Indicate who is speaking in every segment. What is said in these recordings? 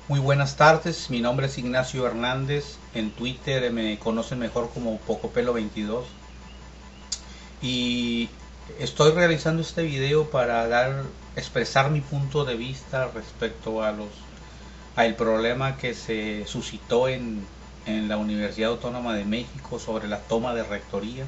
Speaker 1: Muy buenas tardes, mi nombre es Ignacio Hernández, en Twitter me conocen mejor como Pocopelo22 y estoy realizando este video para expresar mi punto de vista respecto a el problema que se suscitó en la Universidad Autónoma de México sobre la toma de rectoría.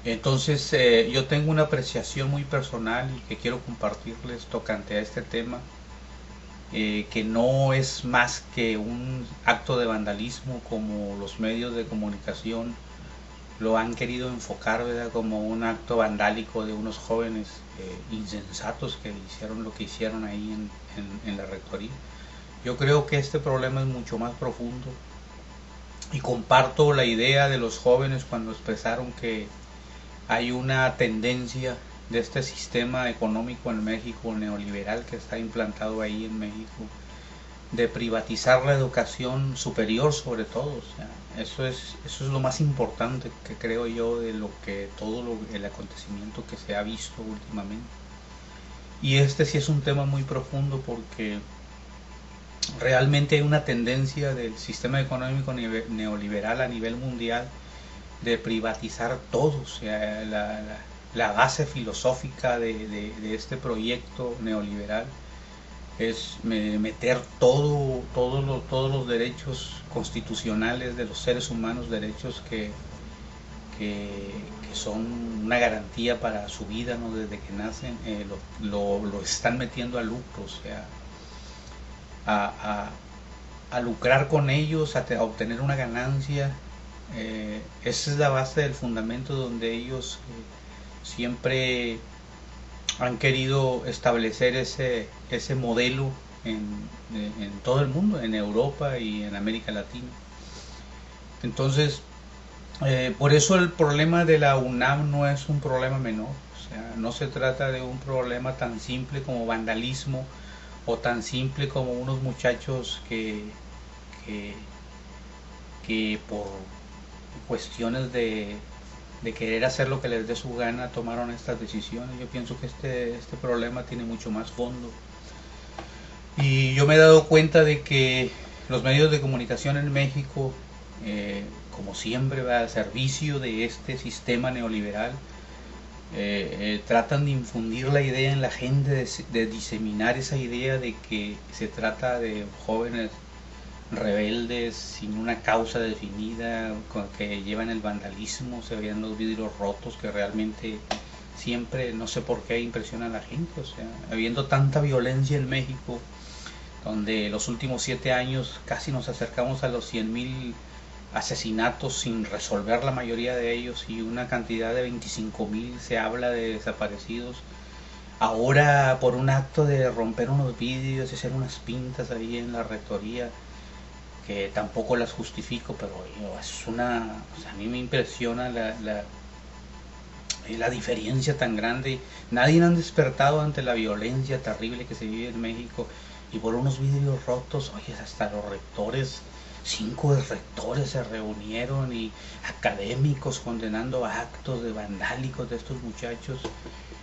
Speaker 1: Entonces yo tengo una apreciación muy personal y que quiero compartirles tocante a este tema, que no es más que un acto de vandalismo como los medios de comunicación lo han querido enfocar, ¿verdad? Como un acto vandálico de unos jóvenes insensatos que hicieron lo que hicieron ahí en la rectoría. Yo creo que este problema es mucho más profundo y comparto la idea de los jóvenes cuando expresaron que hay una tendencia de este sistema económico en México neoliberal que está implantado ahí en México, de privatizar la educación superior sobre todo. O sea, eso es lo más importante que creo yo de lo que el acontecimiento que se ha visto últimamente. Y este sí es un tema muy profundo porque realmente hay una tendencia del sistema económico neoliberal a nivel mundial de privatizar todo. O sea, la base filosófica de este proyecto neoliberal es meter todos los derechos constitucionales de los seres humanos, derechos que son una garantía para su vida, ¿no? Desde que nacen, lo están metiendo a lucro, o sea, a, a lucrar con ellos, a obtener una ganancia. Esa es la base del fundamento donde ellos siempre han querido establecer ese modelo en todo el mundo, en Europa y en América Latina. Entonces, por eso el problema de la UNAM no es un problema menor. O sea, no se trata de un problema tan simple como vandalismo o tan simple como unos muchachos que, que por cuestiones de querer hacer lo que les dé su gana tomaron estas decisiones. Yo pienso que este problema tiene mucho más fondo. Y yo me he dado cuenta de que los medios de comunicación en México, como siempre, va al servicio de este sistema neoliberal. Tratan de infundir la idea en la gente, de diseminar esa idea de que se trata de jóvenes rebeldes sin una causa definida, que llevan el vandalismo, se veían los vidrios rotos, que realmente siempre, no sé por qué, impresiona a la gente. O sea, habiendo tanta violencia en México, donde los últimos 7 años casi nos acercamos a los 100.000 asesinatos sin resolver la mayoría de ellos, y una cantidad de 25.000 se habla de desaparecidos. Ahora, por un acto de romper unos vidrios y hacer unas pintas ahí en la rectoría, que tampoco las justifico, pero es una, o sea, a mí me impresiona la diferencia tan grande. Nadie han despertado ante la violencia terrible que se vive en México, y por unos vidrios rotos, oye, hasta los rectores, 5 rectores se reunieron, y académicos condenando actos de vandálicos de estos muchachos,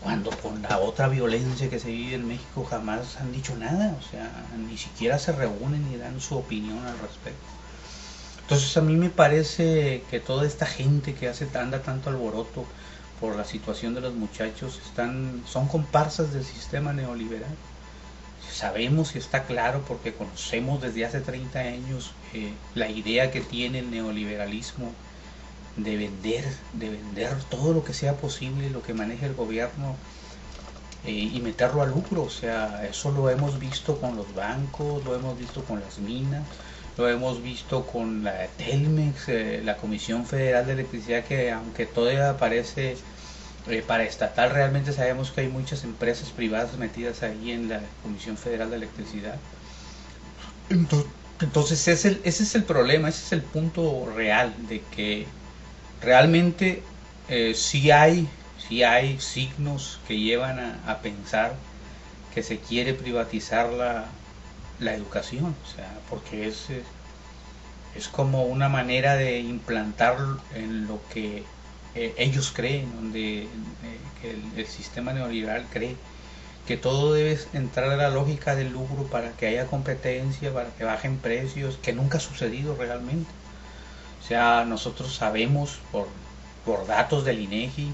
Speaker 1: cuando con la otra violencia que se vive en México jamás han dicho nada. O sea, ni siquiera se reúnen ni dan su opinión al respecto. Entonces a mí me parece que toda esta gente que anda tanto alboroto por la situación de los muchachos son comparsas del sistema neoliberal. Sabemos y está claro porque conocemos desde hace 30 años la idea que tiene el neoliberalismo de vender todo lo que sea posible, lo que maneje el gobierno, y meterlo a lucro. O sea, eso lo hemos visto con los bancos, lo hemos visto con las minas, lo hemos visto con la Telmex, la Comisión Federal de Electricidad, que aunque todavía parece paraestatal, realmente sabemos que hay muchas empresas privadas metidas ahí en la Comisión Federal de Electricidad. Entonces ese es el problema, ese es el punto real, de que realmente sí hay signos que llevan a pensar que se quiere privatizar la educación. O sea, porque es como una manera de implantar en lo que ellos creen, donde que el sistema neoliberal cree que todo debe entrar a la lógica del lucro para que haya competencia, para que bajen precios, que nunca ha sucedido realmente. O sea, nosotros sabemos por datos del INEGI,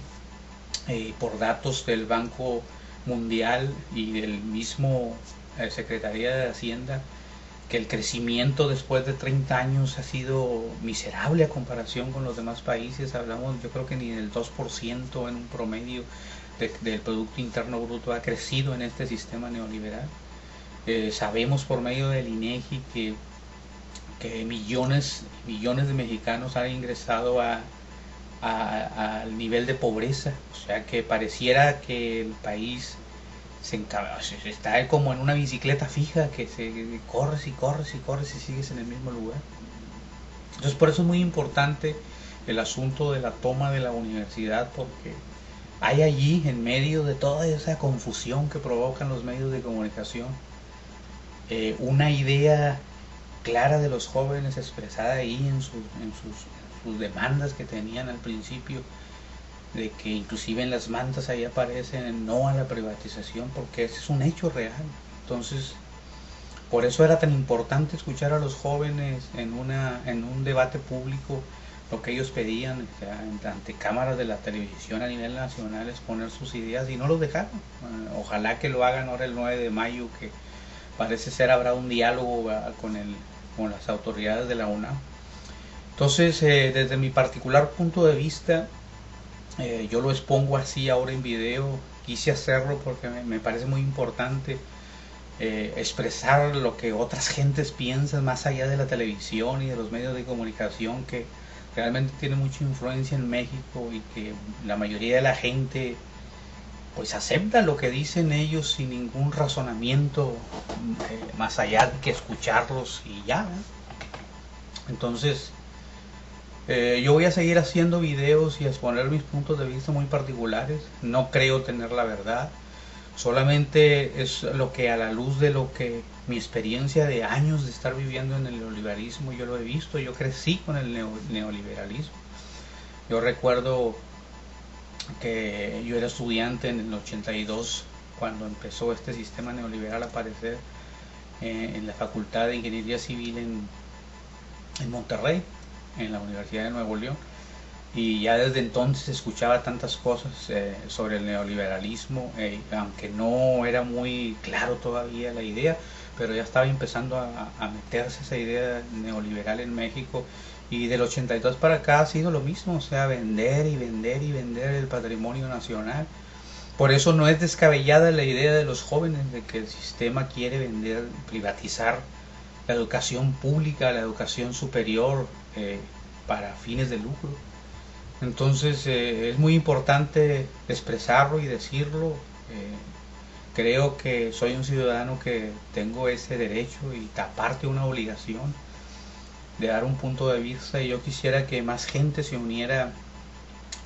Speaker 1: por datos del Banco Mundial y del mismo Secretaría de Hacienda, que el crecimiento después de 30 años ha sido miserable a comparación con los demás países. Hablamos, yo creo que ni del 2% en un promedio del Producto Interno Bruto ha crecido en este sistema neoliberal. Sabemos por medio del INEGI que millones de mexicanos han ingresado al nivel de pobreza. O sea que pareciera que el país está como en una bicicleta fija que corres y corres y corres y sigues en el mismo lugar. Entonces por eso es muy importante el asunto de la toma de la universidad, porque hay allí, en medio de toda esa confusión que provocan los medios de comunicación, una idea clara de los jóvenes expresada ahí en sus demandas que tenían al principio, de que inclusive en las mantas ahí aparecen no a la privatización, porque ese es un hecho real. Entonces, por eso era tan importante escuchar a los jóvenes en un debate público lo que ellos pedían, o sea, ante cámaras de la televisión a nivel nacional, exponer sus ideas, y no los dejaron. Ojalá que lo hagan ahora el 9 de mayo, que parece ser habrá un diálogo con las autoridades de la UNAM. Entonces, desde mi particular punto de vista, yo lo expongo así ahora en video. Quise hacerlo porque me parece muy importante expresar lo que otras gentes piensan más allá de la televisión y de los medios de comunicación, que realmente tiene mucha influencia en México, y que la mayoría de la gente pues acepta lo que dicen ellos sin ningún razonamiento más allá de que escucharlos y ya, ¿eh? Entonces, yo voy a seguir haciendo videos y exponer mis puntos de vista muy particulares. No creo tener la verdad, solamente es lo que, a la luz de lo que mi experiencia de años de estar viviendo en el neoliberalismo, yo lo he visto. Yo crecí con el neoliberalismo. Yo recuerdo que yo era estudiante en el 82 cuando empezó este sistema neoliberal a aparecer en la Facultad de Ingeniería Civil en Monterrey, en la Universidad de Nuevo León, y ya desde entonces escuchaba tantas cosas sobre el neoliberalismo, aunque no era muy claro todavía la idea, pero ya estaba empezando a meterse esa idea neoliberal en México. Y del 82 para acá ha sido lo mismo, o sea, vender y vender y vender el patrimonio nacional. Por eso no es descabellada la idea de los jóvenes de que el sistema quiere vender, privatizar la educación pública, la educación superior, para fines de lucro. Entonces, es muy importante expresarlo y decirlo. Creo que soy un ciudadano que tengo ese derecho y aparte una obligación de dar un punto de vista, y yo quisiera que más gente se uniera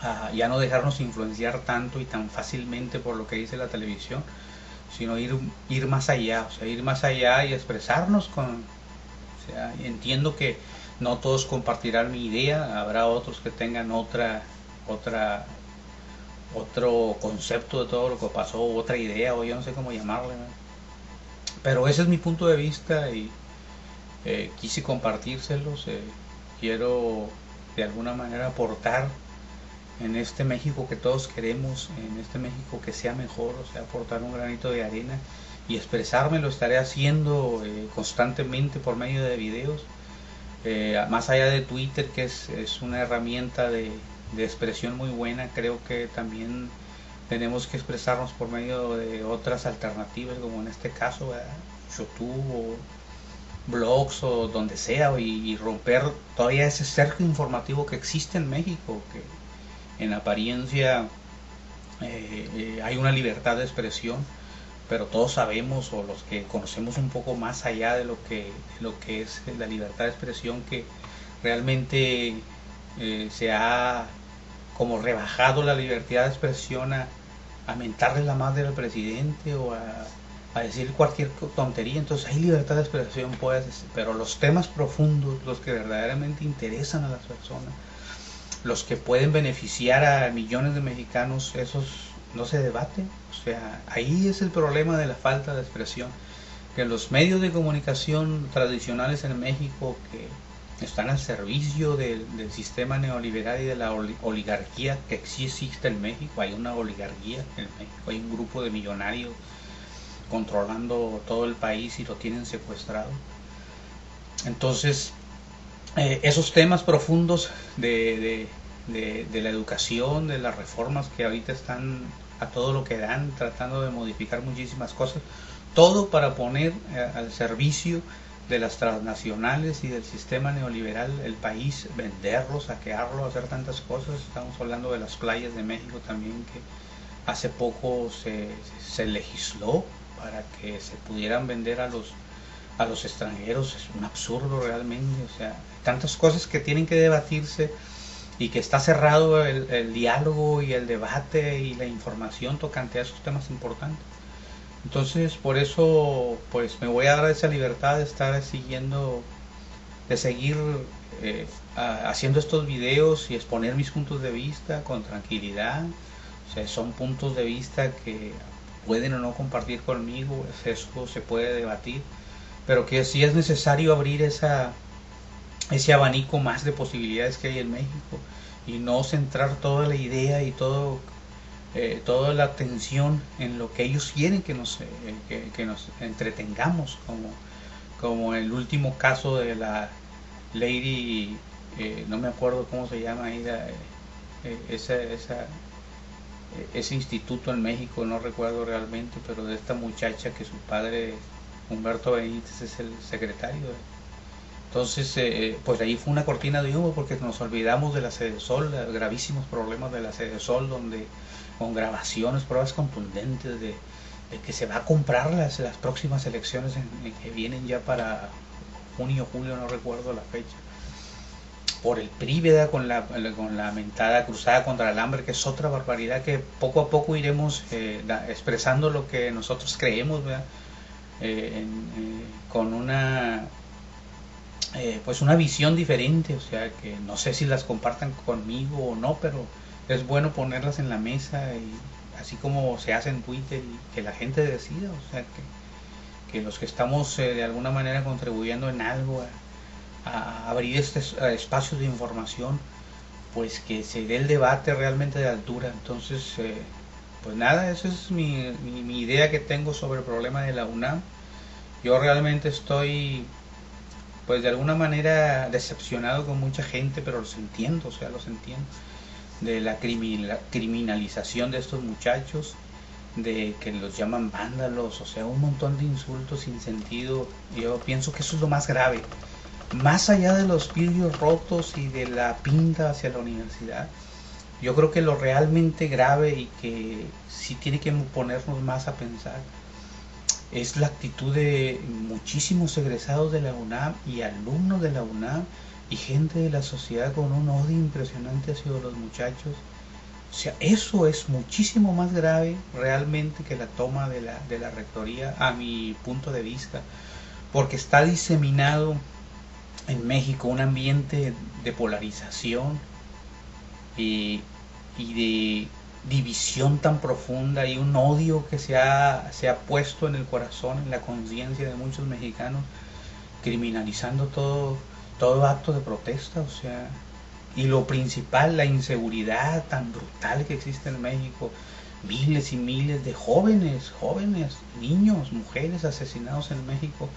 Speaker 1: a ya no dejarnos influenciar tanto y tan fácilmente por lo que dice la televisión, sino ir más allá, o sea, ir más allá y expresarnos o sea, entiendo que no todos compartirán mi idea, habrá otros que tengan otro concepto de todo lo que pasó, otra idea, o yo no sé cómo llamarle, ¿no? Pero ese es mi punto de vista, y quise compartírselos. Quiero de alguna manera aportar en este México que todos queremos, en este México que sea mejor, o sea, aportar un granito de arena y expresarme. Lo estaré haciendo constantemente por medio de videos, más allá de Twitter, que es una herramienta de expresión muy buena. Creo que también tenemos que expresarnos por medio de otras alternativas, como en este caso, YouTube o blogs o donde sea, y romper todavía ese cerco informativo que existe en México, que en apariencia hay una libertad de expresión, pero todos sabemos, o los que conocemos un poco más allá de lo que es la libertad de expresión, que realmente se ha como rebajado la libertad de expresión a mentarle la madre al presidente o a decir cualquier tontería. Entonces hay libertad de expresión, pues, pero los temas profundos, los que verdaderamente interesan a las personas, los que pueden beneficiar a millones de mexicanos, esos no se debate. O sea, ahí es el problema de la falta de expresión, que los medios de comunicación tradicionales en México, que están al servicio del sistema neoliberal y de la oligarquía que sí existe en México. Hay una oligarquía en México, hay un grupo de millonarios controlando todo el país y lo tienen secuestrado. Entonces, esos temas profundos de la educación, de las reformas que ahorita están a todo lo que dan, tratando de modificar muchísimas cosas, todo para poner al servicio de las transnacionales y del sistema neoliberal el país, venderlo, saquearlo, hacer tantas cosas. Estamos hablando de las playas de México también, que hace poco se legisló para que se pudieran vender a los extranjeros. Es un absurdo realmente. O sea, tantas cosas que tienen que debatirse y que está cerrado el diálogo y el debate y la información tocante a esos temas importantes. Entonces, por eso, pues me voy a dar esa libertad de estar siguiendo, de seguir haciendo estos videos y exponer mis puntos de vista con tranquilidad. O sea, son puntos de vista que pueden o no compartir conmigo, eso se puede debatir, pero que sí es necesario abrir ese abanico más de posibilidades que hay en México y no centrar toda la idea y toda la atención en lo que ellos quieren que nos entretengamos, como el último caso de la Lady, no me acuerdo cómo se llama ahí, ese instituto en México, no recuerdo realmente, pero de esta muchacha que su padre, Humberto Benítez, es el secretario. Entonces, pues ahí fue una cortina de humo porque nos olvidamos de la Sede Sol, gravísimos problemas de la Sede Sol, donde con grabaciones, pruebas contundentes de que se va a comprar las próximas elecciones que vienen ya para junio, julio, no recuerdo la fecha, por el PRI, ¿verdad? Con la mentada cruzada contra el hambre, que es otra barbaridad que poco a poco iremos expresando lo que nosotros creemos, ¿verdad? Con pues una visión diferente. O sea, que no sé si las compartan conmigo o no, pero es bueno ponerlas en la mesa, y así como se hace en Twitter, y que la gente decida. O sea, que los que estamos de alguna manera contribuyendo en algo a abrir estos espacios de información, pues que se dé el debate realmente de altura. Entonces, pues nada, esa es mi idea que tengo sobre el problema de la UNAM. Yo realmente estoy, pues de alguna manera, decepcionado con mucha gente, pero los entiendo, o sea, los entiendo, de la criminalización de estos muchachos, de que los llaman vándalos, o sea, un montón de insultos sin sentido. Yo pienso que eso es lo más grave, más allá de los vidrios rotos y de la pinta hacia la universidad. Yo creo que lo realmente grave, y que sí tiene que ponernos más a pensar, es la actitud de muchísimos egresados de la UNAM y alumnos de la UNAM y gente de la sociedad con un odio impresionante hacia los muchachos. O sea, eso es muchísimo más grave realmente que la toma de la rectoría, a mi punto de vista, porque está diseminado en México un ambiente de polarización y de división tan profunda, y un odio que se ha puesto en el corazón, en la conciencia de muchos mexicanos, criminalizando todo acto de protesta. O sea, y lo principal, la inseguridad tan brutal que existe en México, miles y miles de jóvenes, niños, mujeres asesinados en México,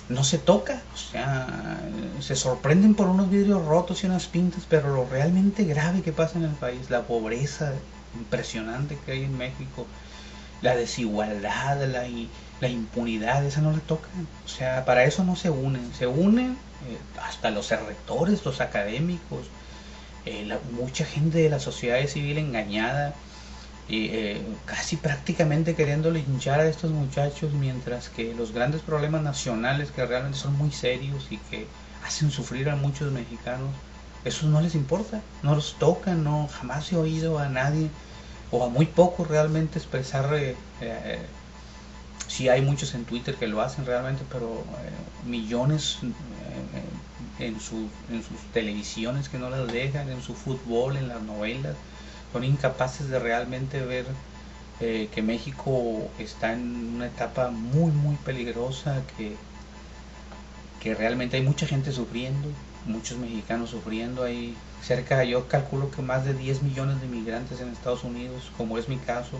Speaker 1: no se toca. O sea, se sorprenden por unos vidrios rotos y unas pintas, pero lo realmente grave que pasa en el país, la pobreza impresionante que hay en México, la desigualdad, la impunidad, esa no le toca. O sea, para eso no se unen hasta los rectores, los académicos, mucha gente de la sociedad civil engañada, casi prácticamente queriendo linchar a estos muchachos, mientras que los grandes problemas nacionales, que realmente son muy serios y que hacen sufrir a muchos mexicanos, eso no les importa, no los tocan. No, jamás he oído a nadie, o a muy pocos realmente, expresar, sí hay muchos en Twitter que lo hacen realmente, pero millones en sus televisiones que no las dejan, en su fútbol, en las novelas. son incapaces de realmente ver que México está en una etapa muy muy peligrosa, que realmente hay mucha gente sufriendo, muchos mexicanos sufriendo, hay cerca, yo calculo que más de 10 millones de inmigrantes en Estados Unidos, como es mi caso.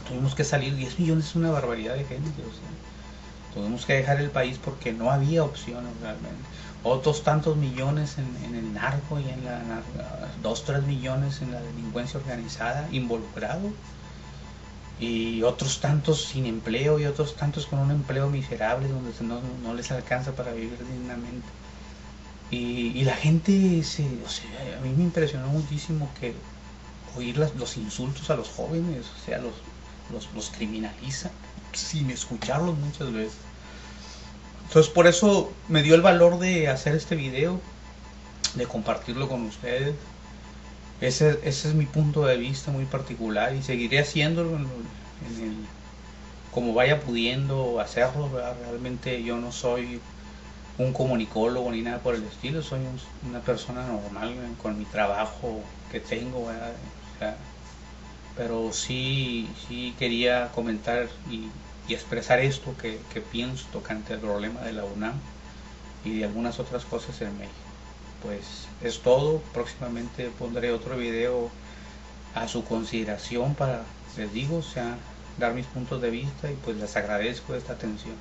Speaker 1: Tuvimos que salir, 10 millones es una barbaridad de gente, o sea, tuvimos que dejar el país porque no había opciones realmente. Otros tantos millones en el narco y en la 2, 3 millones en la delincuencia organizada involucrado, y otros tantos sin empleo y otros tantos con un empleo miserable donde no les alcanza para vivir dignamente. Y la gente, o sea, a mí me impresionó muchísimo que oír los insultos a los jóvenes, o sea, los criminaliza sin escucharlos muchas veces. Entonces por eso me dio el valor de hacer este video, de compartirlo con ustedes. Ese es mi punto de vista muy particular y seguiré haciéndolo como vaya pudiendo hacerlo, ¿verdad? Realmente yo no soy un comunicólogo ni nada por el estilo, soy una persona normal con mi trabajo que tengo, ¿verdad? O sea, pero sí quería comentar y expresar esto que pienso tocante al problema de la UNAM y de algunas otras cosas en México. Pues es todo, próximamente pondré otro video a su consideración para, les digo, o sea, dar mis puntos de vista y pues les agradezco esta atención.